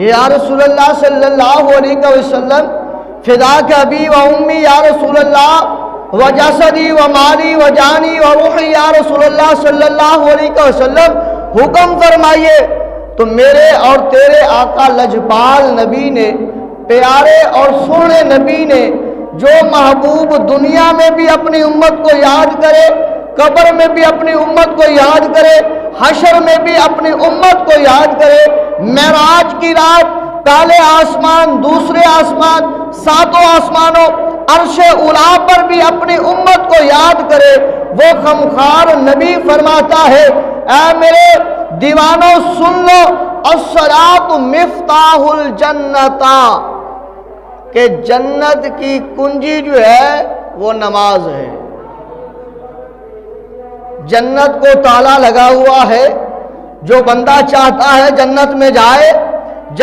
یا رسول اللہ صلی اللہ علیہ وسلم فداک ابی و امی یا رسول اللہ و جسدی و مالی و جانی و روحی یا رسول اللہ صلی اللہ علیہ وسلم، حکم فرمائیے۔ تو میرے اور تیرے آقا لجپال نبی نے، پیارے اور سونے نبی نے، جو محبوب دنیا میں بھی اپنی امت کو یاد کرے، قبر میں بھی اپنی امت کو یاد کرے، حشر میں بھی اپنی امت کو یاد کرے، معراج کی رات پہلے آسمان، دوسرے آسمان، ساتوں آسمانوں، عرش اولا پر بھی اپنی امت کو یاد کرے، وہ خمخار نبی فرماتا ہے اے میرے دیوانوں سن لو، الصلاۃ مفتاح الجنت، کہ جنت کی کنجی جو ہے وہ نماز ہے۔ جنت کو تالا لگا ہوا ہے، جو بندہ چاہتا ہے جنت میں جائے